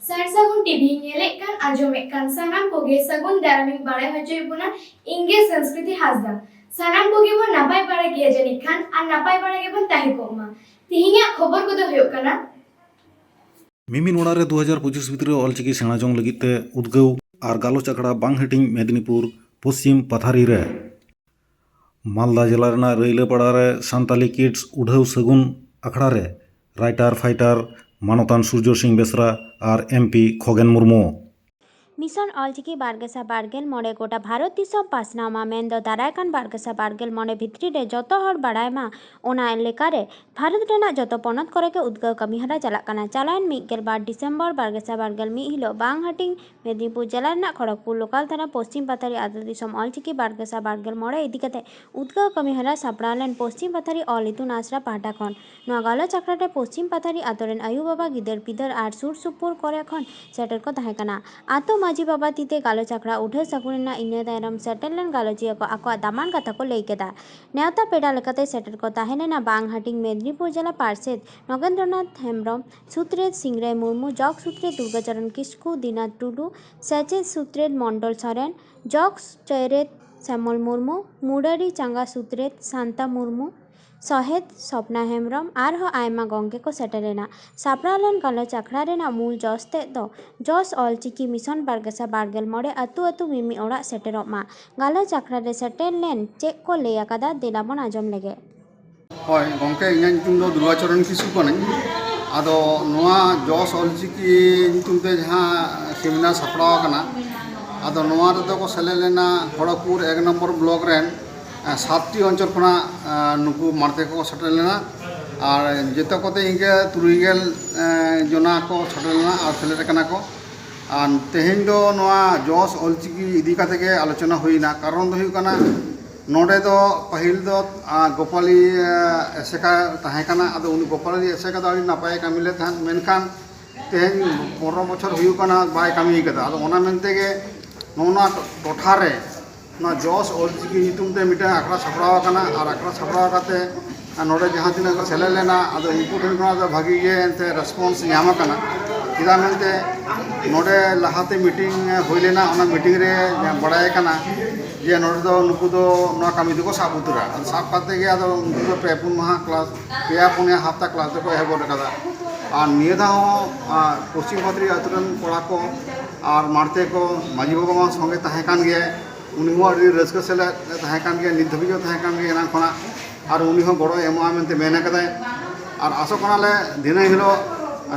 सारसागुन TV नेलेकान आजमेकान सानाम Koge सगुन दारामिंग बाड़े हजोय बुना इंगे संस्कृति हासदा सानाम कोगे बो नापाय बाड़ा गिया जनिखान आ नापाय बाड़ा गे बन ताहि कोमा तिहिङा खबर को दो हुयो कना मिमिन ओड़ा रे 2025 भितर ऑलचिकी सेना जोंग लगित ते उद्गव और गालोच आखड़ा बांग हेटिंग मेदिनीपुर पश्चिम पथारी रे मालदा जिला रेना रैलापाड़ा रे सान्ताली किड्स उढ़ाव सगुन आखड़ा रे राइटर फाइटर मानतान सूर्य सिंह बेसरा और एमपी खगेन मुर्मू मिशन ऑलचिकी बारगेसा बारगेल मोड़े गोटा भारत दिसम पासनाव मा मेन दो दारायकान बारगेसा बारगेल मोड़े भित्री रे जतो हर बाड़ाय मा ओना एलेका रे भारत रेना जतो पनत करे के उद्गव कमीहरा चलाक काना चालान 1 डिसेम्बर बारगेसा बारगेल मी हिलो बांग हटिंग मेदिनीपुर जिला रेना खड़गपुर लोकाल थाना पश्चिम पथारी आदि दिसम ऑलचिकी बारगेसा बारगेल मोड़े इदी कते उद्गव कमीहरा सापड़ाव लेन पश्चिम पथारी ऑल इतुन आसरा पाहटा खन नोआ गालोच आखड़ा रे पश्चिम पथारी आतो रेन आयु बाबा गिदर पिदर आर सुर सुपुर करे खन सेटर को ताहे काना आतो माजी बाबा तीते गालोच आखड़ा उठे सगुना इना तायरम सेटल गालोचिया को आको दामान कथा को लई केदा नेवता पेड़ा लेकाते सेटर को ताहेलेना बांग हाटिंग मेदिनीपुर जिला पार्षद नगेंद्रनाथ हेम्ब्रम सुत्रेद सिंगराय मुर्मू जग सुत्रेद दुर्गाचरण किस्कू दीनाथ टुडू सेचेद सुत्रेद मंडल सरेन जग चयरेद श्यामल मुर्मू मुडारी चांगा सुत्रेद शांता मुर्मू सहेद सपना हेम्ब्रम आरहो आयमा गंगे को सेटलेना सापड़ालन गालोच आखड़ा रेना मूल जसते दो जस ऑलचिकी मिशन बारगेसा बारगेल मोड़े अतु अतु मिमी ओड़ा सेटेरोग मा गालोच आखड़ा रे सेटेल लेन चेक को लैया कादा देलाबन आजम लेगे होय गंके इᱧᱟᱹᱜ ᱧᱩᱛᱩᱢ ᱫᱚ दुर्गाचरण किसु ᱠᱟᱹᱱᱟᱹᱧ ᱟᱫᱚ ᱱᱚᱣᱟ ᱡᱚᱥ ᱚᱞᱪᱤᱠᱤ ᱧᱩᱛᱩᱢ ᱛᱮ ᱡᱟᱦᱟᱸ ᱥᱮᱢᱤᱱᱟᱨ ᱥᱟᱯᱲᱟᱣ ᱟᱠᱟᱱᱟ ᱟᱫᱚ ᱱᱚᱣᱟ ᱨᱮᱫᱚ ᱠᱚ ᱥᱮᱞᱮᱫ ᱞᱮᱱᱟ खड़गपुर 1 नम्बर ब्लॉक ᱨᱮᱱ 7टी अंचल खना नुकु मारते को सेटल लेना और जेतो कोते इंगे 30 जना को सेटल लेना और सेलेक्ट कना को और तेहेन दो नोआ जॉस ऑलचिकी इदी काते के आलोचना हुईना कारण दो हुई कना नोडे दो पहिल दो गोपाली एसेका ताहे कना आदो उनी गोपाली एसेका दो नापाय कामिले थान मेनखान तेहेन 15 बछर हुई कना बाय कामी कदा आदो ओना मेनते के नोना टोठा रे ना जॉस ऑलचिकी ᱧᱩᱛᱩᱢ ᱛᱮ ᱢᱤᱫᱴᱟᱝ ᱟᱠᱷᱲᱟ ᱥᱟᱯᱲᱟᱣ ᱟᱠᱟᱱᱟ ᱟᱨ ᱟᱠᱷᱲᱟ ᱥᱟᱯᱲᱟᱣ ᱠᱟᱛᱮ ᱱᱚᱰᱮ ᱡᱟᱦᱟᱸ ᱛᱤᱱᱟᱹᱜ ᱠᱚ ᱥᱮᱞᱮᱫ ᱞᱮᱱᱟ ᱟᱫᱚ ᱩᱱᱠᱩ ᱴᱷᱮᱱ ᱠᱷᱚᱱᱟᱜ ᱫᱚ ᱵᱷᱟᱹᱜᱤ ᱜᱮ ᱮᱱᱛᱮ ᱨᱮᱥᱯᱚᱱᱥ ᱧᱟᱢ ᱟᱠᱟᱱᱟ ᱪᱮᱫᱟᱜ ᱢᱮᱱᱛᱮ ᱱᱚᱰᱮ ᱞᱟᱦᱟᱛᱮ ᱢᱤᱴᱤᱝ ᱦᱩᱭ ᱞᱮᱱᱟ ᱚᱱᱟ ᱢᱤᱴᱤᱝ ᱨᱮ ᱵᱟᱲᱟᱭ ᱠᱟᱱᱟ ᱡᱮ ᱱᱚᱰᱮ ᱫᱚ ᱱᱩᱠᱩ ᱫᱚ ᱱᱚᱣᱟ ᱠᱟᱹᱢᱤ ᱫᱚᱠᱚ ᱥᱟᱵ ᱩᱛᱟᱹᱨᱟ ᱟᱫᱚ ᱥᱟᱵ ᱠᱟᱛᱮ ᱜᱮ ᱟᱫᱚ ᱩᱱᱠᱩ ᱫᱚ 2-3 ᱢᱟᱦᱟ ᱠᱞᱟᱥ 2-4 ᱦᱟᱯᱛᱟ ᱠᱞᱟᱥ ᱫᱚᱠᱚ ᱮᱦᱚᱵ ᱟᱠᱟᱫᱟ और निये धाव पश्चिम पथरी आतुरन कोड़ा को और मारते को माजी बाबा संगे ताहे कान गे उनी हो अड़ी रस्क सेले ताहे कान गे नित धबी ताहे कान गे एना खना और उनी हो गड़ो एमा मेनते मेना कदाय और आसो कनाले दिन हिलो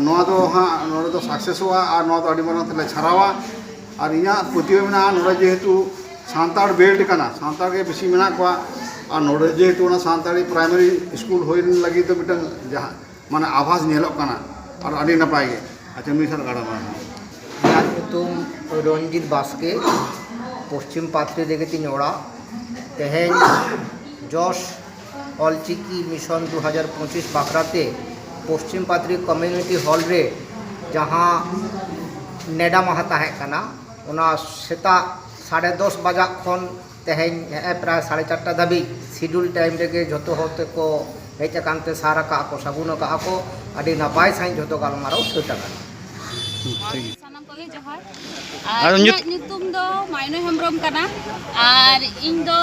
नोआ दो हां नोडे दो सक्सेस हुआ और नोआ दो अड़ी मरन तले छरावा और इया पतियो मेना नोडे जेहेतु सांताड़ बेल्ट कना सांताड़ के बेसी मेना को और नोडे जेहेतु ना सांताड़ी प्राइमरी स्कूल होइन लगी तो मिटन जहां माने आवाज नेलो कना और अड़ी नपाय गे अच्छा मिशन गाड़ा मा ᱧᱩᱛᱩᱢ रंजित बास्के पश्चिम पाथरी देगे तिनोड़ा तेहेन जॉस ऑलचिकी मिशन 2025 बाखराते पश्चिम पाथरी कम्युनिटी हॉल रे जहाँ नेडा माहा ताहे कना ओना सेता 10:30 बजा खन तेहेन प्राय 4:30 धाबी शिड्यूल टाइम रेगे जतो होते को हेज कानते सारा का को सगुन का को अड़ी नापाय साइन जतो गालमाराव सेटा सानाम कोगे जोहार और ᱧᱩᱛᱩᱢ दो मायनो हेम्ब्रम कना और इन दो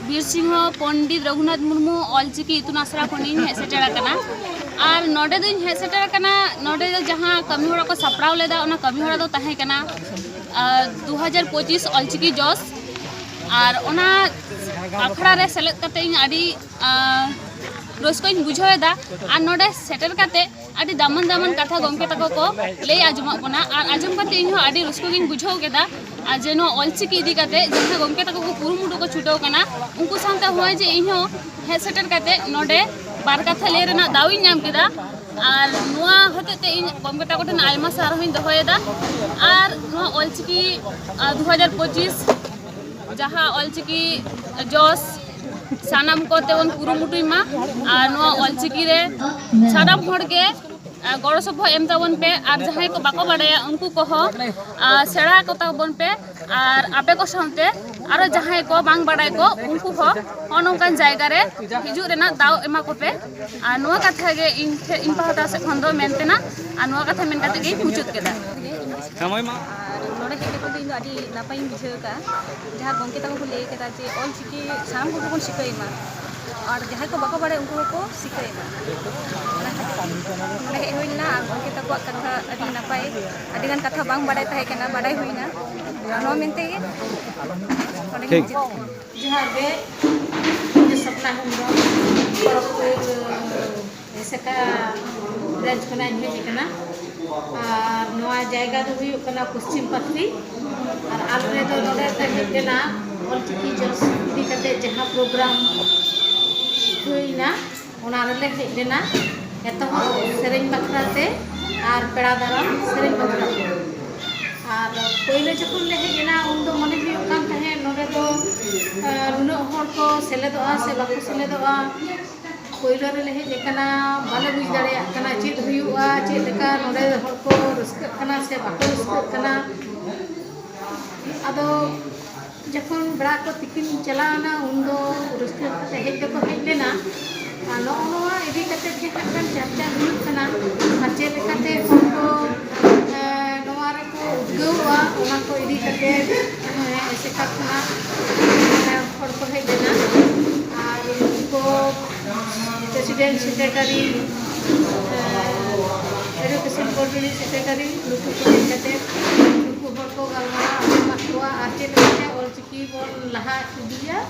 बीर सिंह पंडित रघुनाथ मुर्मू ऑलचिकी इतुन आसरा खनिन हे सेटेरा कना और नोडे दिन हे सेटेरा कना नोडे दो जहां कमी होरा को सपड़ाव लेदा ओना कमी होरा दो ताहे कना 2025 ऑलचिकी जॉस और ओना आखड़ा रे सेलेक्ट कते इन अड़ी रस्कोइन बुझावेदा और नोडे सेटर कते अड़ी दामन दामन कथा गंके तको को ले आजम बना और आजम कते इन अड़ी रस्कोइन बुझाव केदा आ जेनो ऑलचिकी इदी कते जहां गंके तको को पुरुमुडु को छुटाव कना उनको सानते होय जे इन हे सेटर कते नोडे बार कथा ले रेना दावी नाम केदा और नोआ होते इन गंके तको ठन आयमा सार होइन दोहोयदा और नोआ ऑलचिकी 2025 जहां ऑलचिकी जॉस सानाम को तेवन कुरुमुटुमा और नोआ ऑलचिकी रे सानाम हर के गड़ो सभ एम ताबन पे और जहां को बाको बाड़ाया उनको को सेड़ा को ताबन पे और आपे को सामते आरो जहां को बांग बड़ाय को उनको हो नोंकान जायगा रे हिजु रेना दाव एमा कोपे आ नोआ कथा गे इन पाहटा से खन दो मेनतेना आ नोआ कथा मेन काते गे मुचुत केदा समय मा नोड़े हेके तो इन अडी नापाई बुझे का जहां गंके तक को ले केदा जे ऑल चिकी साम को कोन सिखाइमा और जहां को बाको बड़े उनको को सिखाइमा नोड़े हे होइना गंके तक को कथा अडी नापाई अडी गान कथा बांग बड़ाय ताहे केना बड़ाय होइना नो मेनते गे ठीक जोहार गे जो सपना हम ऐसे का ब्रांच कना हेज कना और नवा जायगा दो हुई कना पश्चिम पथरी और आलरे दो नोडे ते हेजना ऑलचिकी जस दी कते जहां प्रोग्राम हुईना ओना रले हेजना एतो सेरेन बखराते और पेड़ा दाराम सेरेन बखराते और पहले जखन ले हेजना उन दो मने भी कान तहे नोडे दो नुनो हर को सेलेदोआ से बाको सेलेदोआ पहले रे ले हेजना बाले बुझ दाड़े कना चेत हुआ चेत लेका नोडे हर को रस्क कना से बाको रस्क कना आदो जखन बड़ा को तिकिन चलाना उन दो रस्क ते हेज को हेजलेना नो नोआ इदी कते जे हकन चर्चा हुई कना अच्छे लेकाते हर को नोआ रे को गौआ ओना को इदी कते ऐसे कतना हर को हेजना और उनको प्रेसिडेंट सेक्रेटरी एजुकेशन बोर्ड री सेक्रेटरी लुकु को लेते लुकु हर को गलमारा मातुआ आचे लेते ऑलचिकी बोल लहा इदिया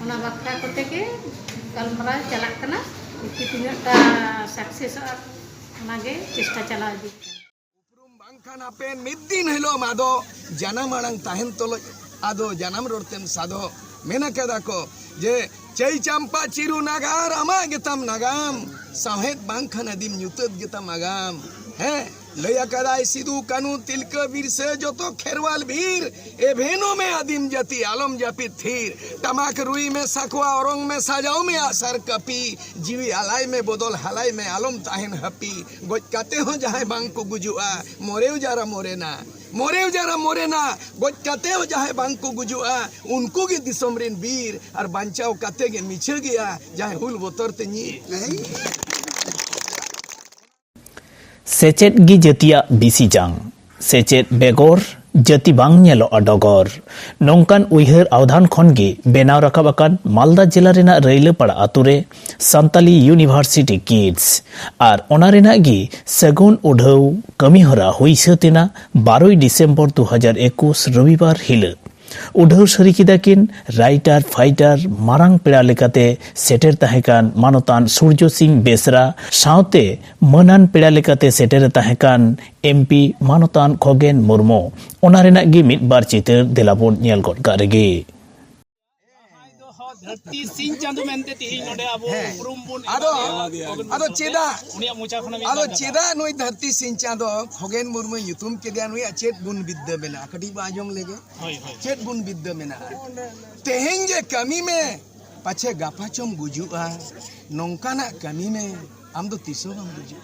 ओना बखरा कोते के गलमारा चला कना कि तिनटा सक्सेस ओनागे चेष्टा चला दी बांखान आपे मिद्दिन हिलो मादो जानम आड़ांग ताहेन तोलो आदो जानम रोडतेम सादो मेना केदा को जे चई चंपा चिरु नागार आमा गेतम नागाम साहेत बांखान अदिम न्यूतत गेतम आगाम है लया कदाय सिदु कानू तिलका बिरसे जतो खेरवाल भीर ए भेनो में आदिम जाति आलम जापी थीर टमाक रुई में सखवा औरंग में सजाओ में आसर कपी जीवी आलाई में बदल हलाई में आलम ताहिन हपी गोज काते हो जहां बांग को गुजुआ मोरे उजारा मोरे ना गोज काते हो जहां बांग को गुजुआ उनको के दिसम रेन वीर और बांचाओ काते के मिछे गया जहां हुल बोतर ते नी सेचेत गी जतिया बिसी जांग सेचेत बेगोर जति बांग नेलो अडगोर नोंकान उइहर आवधान खन गे बेनाव राखाब आकान मालदा जिला रेना रैलापाड़ा आतुरे सान्ताली यूनिवर्सिटी किड्स और ओना रेना गी सगुन उढाव कमिहरा हुई सतेना 12 डिसेम्बर 2021 रविवार हिल उढाव सरी किदाकिन राइटर फाइटर मारांग पेड़ा लेकाते सेटेर ताहेकान मानतान सूर्य सिंह बेसरा सावते मनान पेड़ा लेकाते सेटेर ताहेकान एमपी मानतान खगेन मुर्मू ओना रेना गी मिद बार चितर देलाबोन नेल गड गारेगे धरती सिंह चांदू मेनते तिहिं नोडे आबो उरुम बुन आदो चेदा उनिया मुचा खना आदो चेदा नोई धरती सिंह चांदो खगेन मुर्मू युतुम केदिया नोई चेत गुण विद्या मेना कटी बाजोंग लेगे चेत गुण विद्या मेना तेहें जे कमी में पाछे गापाचम गुजुआ नोंकाना कमी में आम दो तिसो बम गुजु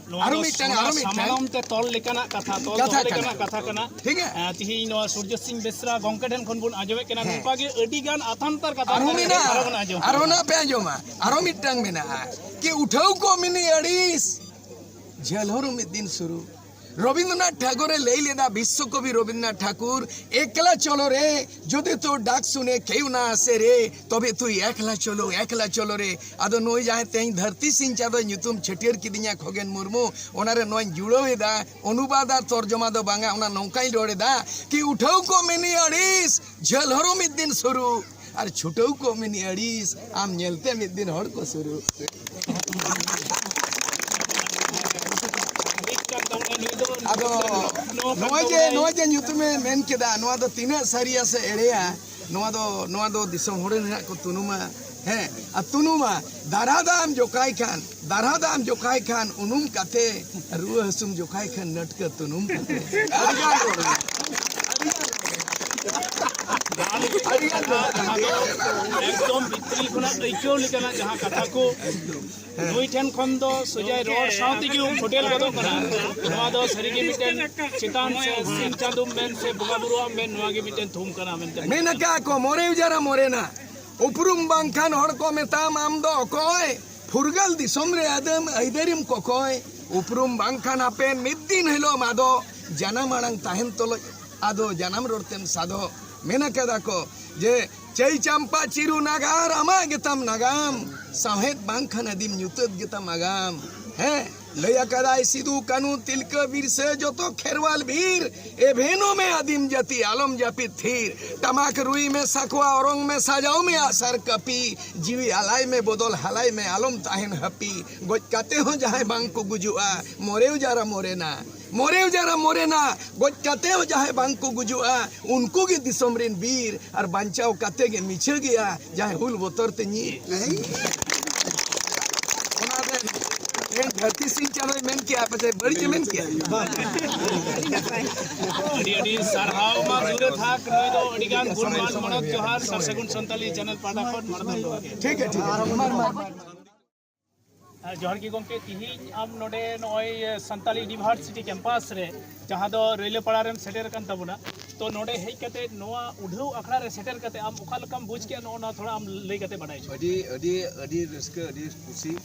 आरो मिटांग ते तोल लेकाना कथा तोल लेकाना कथा कना ठीक है तिहि नो सूर्य सिंह बेसरा गंके ठेन खन बुन आजोबे केना नुपागे अडी गान आथांतर कथा आरो मिना आरो ना पे आजोमा आरो मिटांग मेना कि उठाऊ को मिनी अड़ीस झलहरु मिद दिन शुरू रविन्द्रनाथ ठाकुर लई लेदा विश्व कवि रविन्द्रनाथ ठाकुर एकला चलो रे जदि तो डाक सुने केउ ना आसे रे तबे तू एकला चलो रे आदो नोई जाहे तेई धरती सिंह चादो ᱧᱩᱛᱩᱢ छटियर किदिया खगेन मुर्मू ओनारे नोई जुड़ोएदा अनुवादा तर्जमा दो बांगा ओना नौकाई रोडेदा कि उठाऊ को मिनी अड़ीस झलहरो मिद दिन शुरू और छुटाऊ को मिनी अड़ीस आम नेलते मिद दिन हड़ को शुरू आदो नोआ जे ᱧᱩᱛᱩᱢ मेन केदा नोआ दो तीना सारिया से एड़ेया नोआ दो दिसम होड़े ना को तुनुमा है आ तुनुमा दारादाम जोकाय खान उनुम काते रुआ हसुम जोकाय खान नटक तुनुम काते एकदम भितरी खुना ऐक्यो लेकना जहां कथा को नुई ठेन खन दो सोजाय रोड साउती की होटल गदो कना नवा दो सरीगे मिटेन चितान से सिंह चांदुम मेन से बुगा बुरुआ मेन नवा के मिटेन थुम कना मेनते मेना क्या को मोरे जरा मोरेना उपरुम बांखान हड़ को मेताम आम दो कोय फुरगल दिसोम रे आदम आइदरिम को कोय उपरुम बांखान आपे मिद्दिन हेलो मादो जानम आड़ांग ताहेन तोलो आदो जानम रोडतेम सादो मेना क्या को जे चई चंपा चिरु नागार आमा गेताम नागाम साहेद बांखान अदिम न्यूतद गेताम आगाम है लया कदाय सिदु कानू तिलका वीर से जो तो खेरवाल वीर ए भेनो में आदिम जाति आलम जापित थीर टमाक रुई में सखवा औरंग में सजाओ में आसर कपी जीवी आलाई में बदल हलाई में आलम ताहन हपी गोज काते हो जहां बांग को गुजुआ मोरेव जरा मोरेना गोज काते हो जहां बांग को गुजुआ उनको के दिसमरिन वीर और बांचाओ काते के मिछे गया जहां हुल बोतर ते नी धरती सिंह चलो मेन किया पचे बड़ी मेन किया अडी सरहाव मा जुरे था नई दो अडिगान गुणमान मनत जोहार सरसगुन संताली चैनल पाटा खन मरदन लोगे ठीक है जोहार की गमके तिही आम नोडे नय संताली यूनिवर्सिटी कैंपस रे जहां दो रेलवे पाड़ा रेम सेटर कान तबुना तो नोडे हेज कते नोआ उढौ अखड़ा रे सेटर कते आम ओखा लकम बुझ के नो थोड़ा आम लई कते बडाई छ अडी रस्के अडी खुशी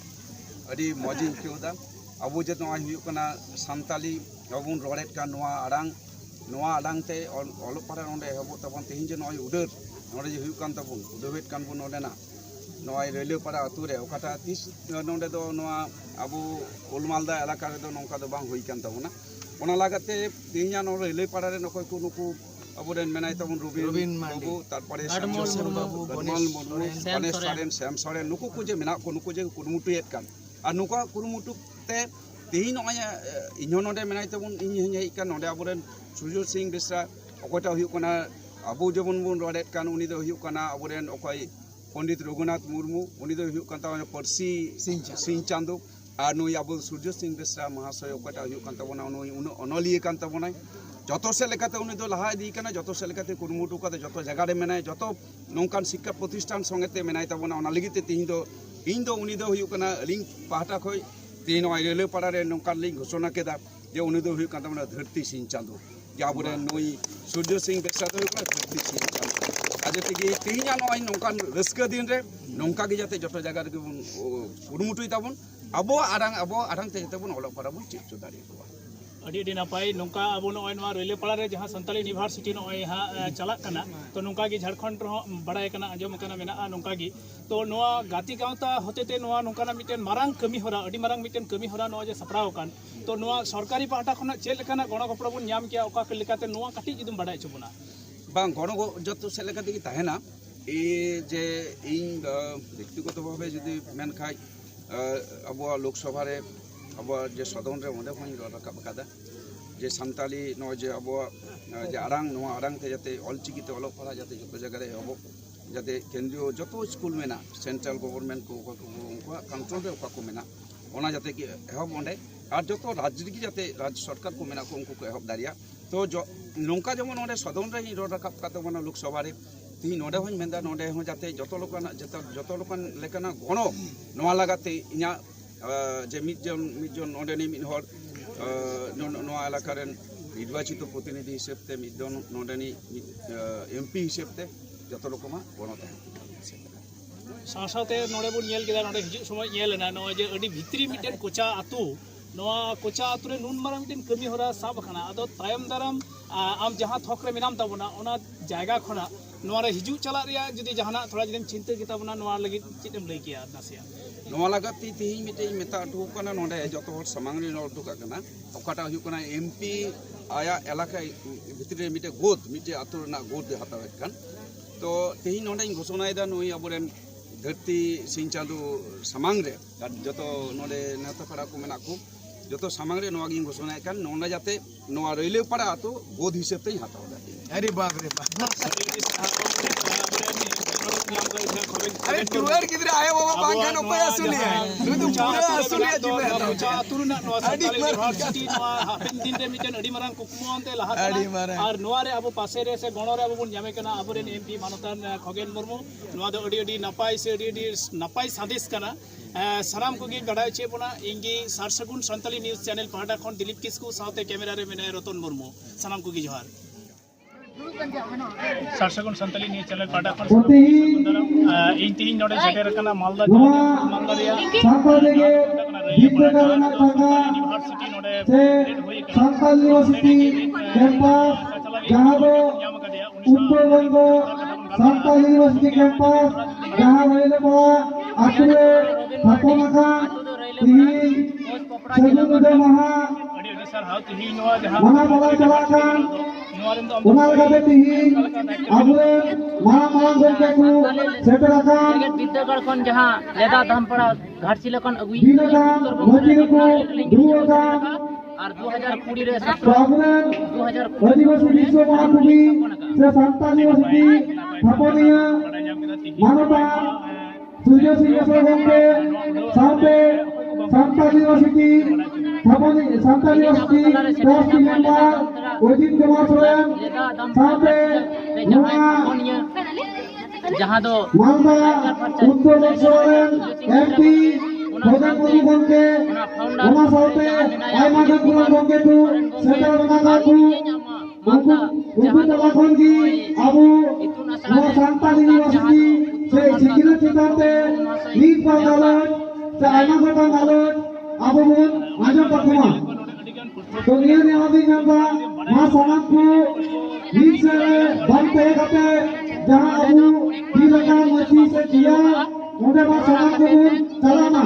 अड़ी मजी क्यों अब जो नवा सानताली अबुन रोड़ेद का नवा आड़ांग ते अल पढ़ा नोडे हबो तबन तेहिं जो नय उडर नोडे जो हुयुक कान तबुन उडवेद कान बुन नोडेना नय रेलवे पाड़ा अतु रे ओकाटा तीस नोडे दो नवा अबो उलमालदा इलाका रे दो नोंका दो बांग हुई कान तबुना ओना लागाते तेहिं नो रेलवे पाड़ा रे नकय को नुकु अबोरेन मेनाय तबुन रुबिन बाबू तारपरे बाबू बनमल मुर्मू गणेश सोरेन श्याम सोरेन नुकु को जे मेना को नुकु जे कुरुमुटुएद कान और नुका कुरुमुटु ते तेही नय इन्हो नोडे मेनाय तबुन इन हेई कान नोडे अबोरेन सुरजीत सिंह बेसरा अकयटा हुयुक काना अबो जबन बुन रोडेद कान उनी दो हुयुक काना अबोरेन अकय पंडित रघुनाथ मुर्मू उनी दो हुयुक कान ताबना परसी सिंह चांदो और नुई अब सुरजीत सिंह बेसरा महाशय अकयटा हुयुक कान ताबना नुई अनलिये कान ताबनाय जतो से लेकाते उनी दो लहा इदी काना जतो से लेकाते कुरुमुटु काते जतो जगह रे मेनाय जतो नोंकान शिक्षा प्रतिष्ठान संगेते मेनाय ताबना ओना लगिते तेही दो इन दो उनी दो हुयुक काना लिंक पाहटा खय तेही नय रेलवे पाड़ा रे नोंकान लिंक घोषणा केदा जे उनी दो हुयुक कान ताबना धरती सिंह चांदो जे आबोरे नुई सूर्य सिंह बेसरा दो हुयुक काना धरती सिंह चांदो आज तेगी तेही नय नोंकान रस्का दिन रे नोंका गे जाते जतो जगह रे बन कुरुमुटुय ताबन अबो आरांग ते जते बन अलोक पढ़ा बन चेक दाड़ी को अड़ी नपाय नौका अब नवा रेलवे पाड़ा रे जहां संताली यूनिवर्सिटी नय हा चला कना तो नौका गे झारखंड रो बड़ाय कना आजम कना मेना नौका गे तो नवा गाती गावता होतेते नवा नौका ना मिटेन मारांग कमी होरा अड़ी मारांग मिटेन कमी होरा नवा जे सपराव कान तो नवा सरकारी पाटा खना चेल लेकाना गणो गपड़ा बन ᱧᱟᱢ किया ओका के लेकाते नवा काटी जुदुम बड़ाय चबुना बांग गणो जतो से लेकाते की ताहेना ए जे इन व्यक्तिगत भावे जदि मेन खाय अब लोकसभा रे अब जे सदन रे ओंदे खन रकाब कादा जे सानताली नो जे अब जे आरांग नवा आरांग ते जाते ऑलचिकी ते अलोक पढ़ा जाते जतो जगह रे अब जाते केंद्रीय जतो स्कूल मेना सेंट्रल गवर्नमेंट को उनको कंट्रोल रे ओका को मेना ओना जाते कि एहब ओंडे और जतो राज्य की जाते राज्य सरकार को मेना को उनको को एहब दारिया तो जो नोंका जमन ओंडे सदन रे रो रकाब काते बना लोकसभा रे ती नोडे होन मेंदा नोडे हो जाते जतो लोकन लेकाना गणो नवा लगाते इना जे मिजन नोडेनी मिद हर नोआ इलाका रेन निर्वाचित प्रतिनिधि हिसेबते मिदन नोडेनी एमपी हिसेबते जतो लोकमा गणो ताहेन सासाते नोडे बुन नेल केदा नोडे हिजु समय नेलना नो जे अडी भित्री मिटेन कोचा आतु नोआ कोचा आतु रे नुन मारा मिटेन कमी होरा साब खना आदो तायम दाराम आम जहां थोक रे मिनाम ताबना ओना जायगा खना नोआ रे हिजु चला रिया जदि जहाना थोड़ा जदि चिंता के ताबना नोआ लगी चितेम लई किया नासिया नोआ लगाती तेही मिटे मेता अटू कना नोडे जतो हर समांगरी नो अटू कना ओकाटा हुयु कना एमपी आया इलाका भितरे मिटे गोद मिटे आतु ना गोद हातावेत कान तो तेही नोडे घोषणा एदा नोई अबोरेन धरती सिंह चांदू समांग रे जतो नोडे नेता पड़ा को मेना को जतो समांग रे नोआ गिन घोषणा कान नोना जाते नोआ रेलवे पड़ा आतु गोद हिसेब ते हाताव दा अरे बाप रे बाप ᱧᱟᱢ ᱠᱟᱫᱟ ᱡᱟᱦᱟᱸ ᱠᱷᱚᱵᱮᱱ अरे टुअर गिद्रे आए बाबा बांखान ᱚᱠᱚᱭ ᱟᱹᱥᱩᱞᱮᱭᱟ ᱱᱩᱭ ᱫᱚ ᱯᱩᱨᱟᱹ ᱟᱹᱥᱩᱞᱮᱭᱟ ᱡᱤᱵᱮ ᱯᱚᱪᱟ ᱟᱹᱛᱩ ᱨᱮᱱᱟᱜ ᱱᱚᱣᱟ ᱥᱟᱱᱛᱟᱲ ᱤᱭᱩᱱᱤᱵᱷᱟᱨᱥᱤᱴᱤ ᱱᱚᱣᱟ ᱦᱟᱯᱮᱱ ᱫᱤᱱ ᱨᱮ ᱢᱤᱫᱴᱮᱱ ᱟᱹᱰᱤ ᱢᱟᱨᱟᱝ ᱠᱩᱠᱢᱩ ᱟᱱᱛᱮ ᱞᱟᱦᱟ ᱟᱹᱰᱤ ᱢᱟᱨᱟᱝ। ᱟᱨ ᱱᱚᱣᱟ ᱨᱮ ᱟᱵᱚ ᱯᱟᱥᱮ ᱨᱮ ᱥᱮ ᱜᱚᱲᱚ ᱨᱮ ᱟᱵᱚ ᱵᱚᱱ ᱧᱟᱢᱮ ᱠᱟᱱᱟ ᱟᱵᱚᱨᱮᱱ एमपी मानतान खगेन मुर्मू नोआ दो अडी नापाय से अडी नापाय सादेश कना सानाम कोगी गडाय चे बोना इंगी सारसगुन संताली न्यूज चैनल पहाटा खन दिलीप किस्कू साथे कैमरा रे मेने रतन मुर्मू सानाम कोगी जोहार सारसगुन संताली न्यूज चैनल पहाटा खन इन तीन नोडे सेटेर कना मालदा मालदा रिया यूनिवर्सिटी नोडे ग्रेड होई कना संताल यूनिवर्सिटी कैंपस जहां दो उत्तर बंग संताल यूनिवर्सिटी कैंपस जहां रहिले बा आखिरे थापोनाका तिही सेगुदे महा सर हाउ तिही नोआ जहां महा बला चलाkan उनाल गाबे तिही आबुरे महा महा गंके को सेटराkan विद्यागढ़ खन जहां लेदा धामपड़ा घाटसिला खन अगुई दिनदान मजिर को दुआका और 2020 रे प्रॉब्लम आदिवासी विश्व महाकवि से संताल यूनिवर्सिटी थापोनिया मानवता सूर्य सिंह गंके साथे संताल यूनिवर्सिटी थापोनी Santal university trustee member Ajit Kumar Soren साथे जहां दो मालदा उत्तर सोरेन एमपी खगेन मुर्मू गंके ओना साथे आयमा गंगुला गंके को सेटर बना को उनको तलाखन की अबु नोआ संताल यूनिवर्सिटी से सिकिना चिताते नीट पर गालत से आयमा गंगा गालत अबु मन आजम पखमा तो निया ने आदि नंगा मा सनाम को नीट से बनते करते जहां अबु दिलका मची से किया उन्हें मा सनाम को चलाना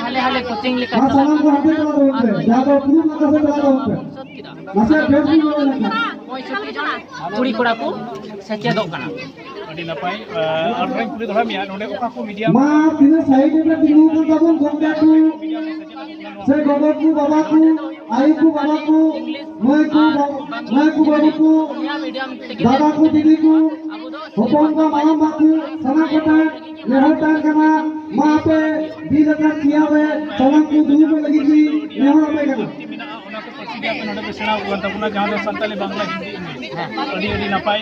हाले हाले कोचिंग लेकर मा सनाम को हाथे चला होते ज्यादा प्रूफ ना से चला होते नसे फेसबुक में लिखा कुड़ी कोड़ा को सेचेदो कना अडी नपाय और रंग पुरी धरा मिया नोडे ओका को मीडिया मा तिने साइड में तिनु को तबन गंगा को से गोगो को बाबा को आई को बाबा को मैं को बाबा को दादा को दीदी को होपन का मामा बाकू सना कोटा नेहतार कना मा पे दी लगा किया वे सना को दूर में लगी थी नेहरा पे कना ओना को पसिडिया पे नोडे सेना को तबना जहां दो संताली बांग्ला हिंदी इंग्लिश अडी नपाय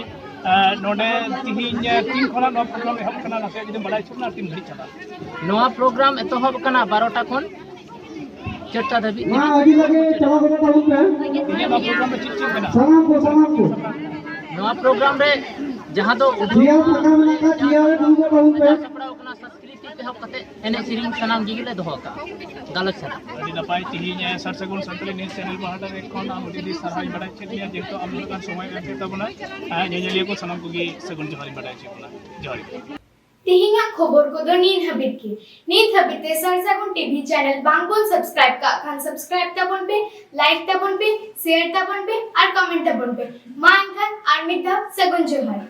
नोडे तिहिन तीन खना नो प्रोग्राम एहब कना नसे जदि बडाय छुना तीन घड़ी चला नोआ प्रोग्राम एतोहब कना 12टा खन 4टा धबी मा अभी लगे चला को ताबुन पे ये प्रोग्राम में चिट बना सलाम को नोआ प्रोग्राम रे जहां दो किया पका में का किया है तुमको ताबुन पे सपड़ाव कना संस्कृति पे हब कते एने सिरिंग सनाम गिगिले दोहो का गालत सर अडी नपाय तिहिन सरसगुन संताली न्यूज चैनल पहाटा रे खन आम अडी सरहाय बडाय छलिया जेतो आम लोगन समय एम के तबना नेनेलिया को सनाम कोगी सगुन जोहारी बडाय छबना जोहारी तिहिंगा खबर को दो नीन हबिते सरसगुन टीवी चैनल बांगबोल सब्सक्राइब का खान सब्सक्राइब तबन पे लाइक तबन पे शेयर तबन पे और कमेंट तबन पे मा खान आर्मिता सगुन जोहारी।